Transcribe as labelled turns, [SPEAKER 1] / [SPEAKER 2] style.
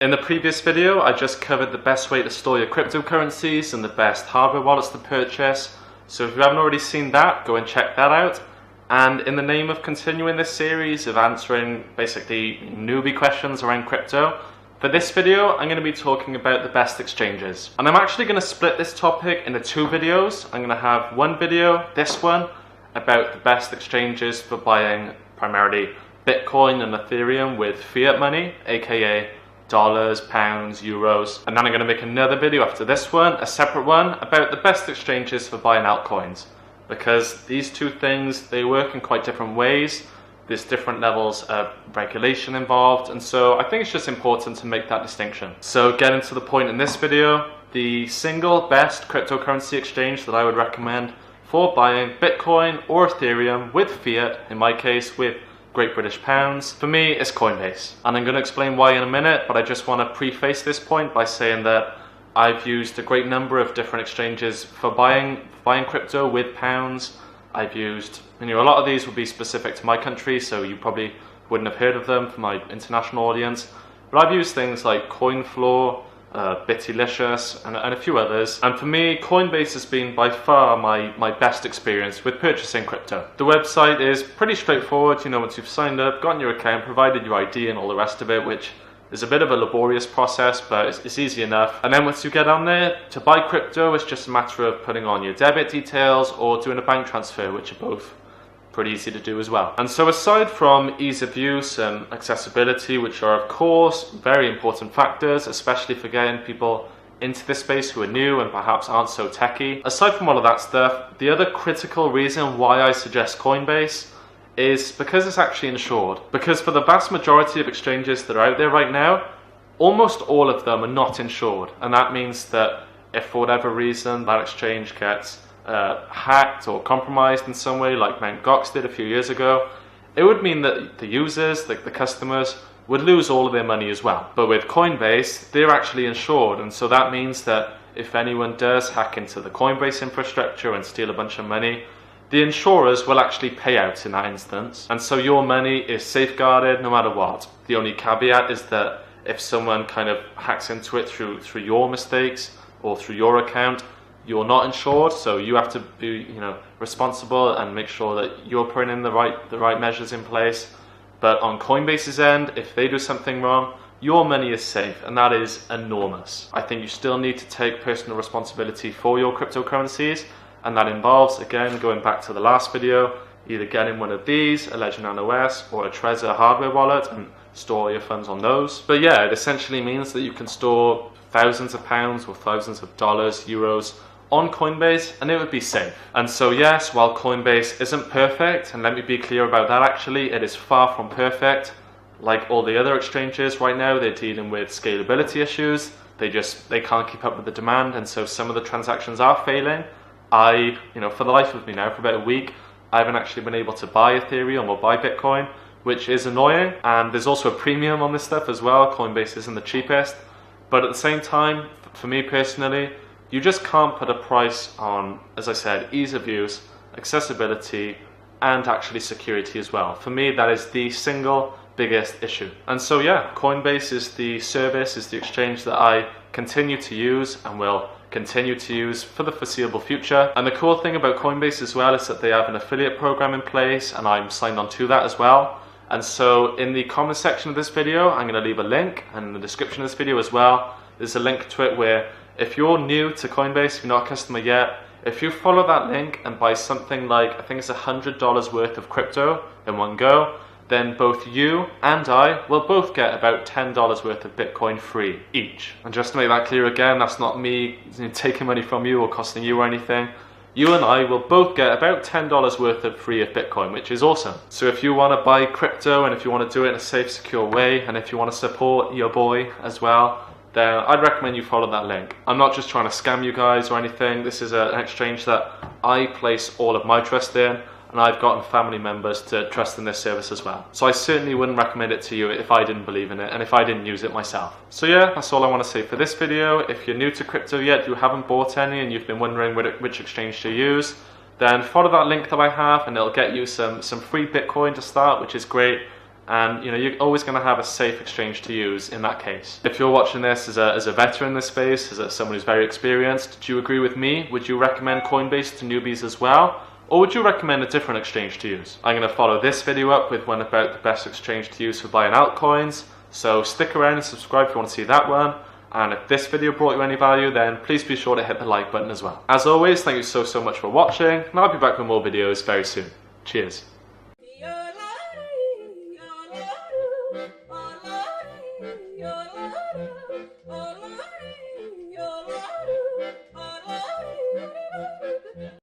[SPEAKER 1] In the previous video, I just covered the best way to store your cryptocurrencies and the best hardware wallets to purchase. So if you haven't already seen that, go and check that out. And in the name of continuing this series of answering basically newbie questions around crypto, for this video, I'm going to be talking about the best exchanges. And I'm actually going to split this topic into two videos. I'm going to have one video, this one, about the best exchanges for buying primarily Bitcoin and Ethereum with fiat money, aka dollars, pounds, euros. And then I'm going to make another video after this one, a separate one, about the best exchanges for buying altcoins. Because these two things, they work in quite different ways. There's different levels of regulation involved, and so I think it's just important to make that distinction. So getting to the point in this video, the single best cryptocurrency exchange that I would recommend for buying Bitcoin or Ethereum with fiat, in my case with Great British Pounds, for me is Coinbase. And I'm going to explain why in a minute, but I just want to preface this point by saying that I've used a great number of different exchanges for buying crypto with pounds. I've used, a lot of these would be specific to my country, so you probably wouldn't have heard of them for my international audience. But I've used things like CoinFloor, Bitilicious, and a few others. And for me, Coinbase has been by far my best experience with purchasing crypto. The website is pretty straightforward. Once you've signed up, gotten your account, provided your ID and all the rest of it, which is a bit of a laborious process, but it's easy enough. And then once you get on there, to buy crypto, it's just a matter of putting on your debit details or doing a bank transfer, which are both pretty easy to do as well. And so aside from ease of use and accessibility, which are of course very important factors, especially for getting people into this space who are new and perhaps aren't so techy, aside from all of that stuff, the other critical reason why I suggest Coinbase is because it's actually insured. Because for the vast majority of exchanges that are out there right now, almost all of them are not insured. And that means that if for whatever reason that exchange gets hacked or compromised in some way, like Mt. Gox did a few years ago, it would mean that the users, the customers, would lose all of their money as well. But with Coinbase, they're actually insured, and so that means that if anyone does hack into the Coinbase infrastructure and steal a bunch of money, the insurers will actually pay out in that instance, and so your money is safeguarded no matter what. The only caveat is that if someone kind of hacks into it through your mistakes or through your account, you're not insured, so you have to be responsible and make sure that you're putting in the right measures in place. But on Coinbase's end, if they do something wrong, your money is safe, and that is enormous. I think you still need to take personal responsibility for your cryptocurrencies, and that involves, again, going back to the last video, either getting one of these, a Ledger Nano S or a Trezor hardware wallet, and store your funds on those. But yeah, it essentially means that you can store thousands of pounds or thousands of dollars, euros, on Coinbase, and it would be safe. And so yes, while Coinbase isn't perfect, and let me be clear about that actually, it is far from perfect. Like all the other exchanges right now, they're dealing with scalability issues. They can't keep up with the demand, and so some of the transactions are failing. For the life of me now, for about a week, I haven't actually been able to buy Ethereum or buy Bitcoin, which is annoying. And there's also a premium on this stuff as well. Coinbase isn't the cheapest. But at the same time, for me personally, you just can't put a price on, as I said, ease of use, accessibility, and actually security as well. For me, that is the single biggest issue. And so yeah, Coinbase is the service, is the exchange that I continue to use and will continue to use for the foreseeable future. And the cool thing about Coinbase as well is that they have an affiliate program in place, and I'm signed on to that as well. And so in the comment section of this video, I'm going to leave a link, and in the description of this video as well, there's a link to it where if you're new to Coinbase, if you're not a customer yet, if you follow that link and buy something like, I think it's $100 worth of crypto in one go, then both you and I will both get about $10 worth of Bitcoin free each. And just to make that clear again, that's not me taking money from you or costing you or anything. You and I will both get about $10 worth of free of Bitcoin, which is awesome. So if you want to buy crypto, and if you want to do it in a safe, secure way, and if you want to support your boy as well, then I'd recommend you follow that link. I'm not just trying to scam you guys or anything. This is an exchange that I place all of my trust in, and I've gotten family members to trust in this service as well. So I certainly wouldn't recommend it to you if I didn't believe in it and if I didn't use it myself. So yeah, that's all I want to say for this video. If you're new to crypto yet, you haven't bought any, and you've been wondering which exchange to use, then follow that link that I have, and it'll get you some free Bitcoin to start, which is great. and you're always going to have a safe exchange to use in that case. If you're watching this as a veteran in this space, as someone who's very experienced, do you agree with me? Would you recommend Coinbase to newbies as well? Or would you recommend a different exchange to use? I'm going to follow this video up with one about the best exchange to use for buying altcoins, so stick around and subscribe if you want to see that one. And if this video brought you any value, then please be sure to hit the like button as well. As always, thank you so much for watching, and I'll be back with more videos very soon. Cheers.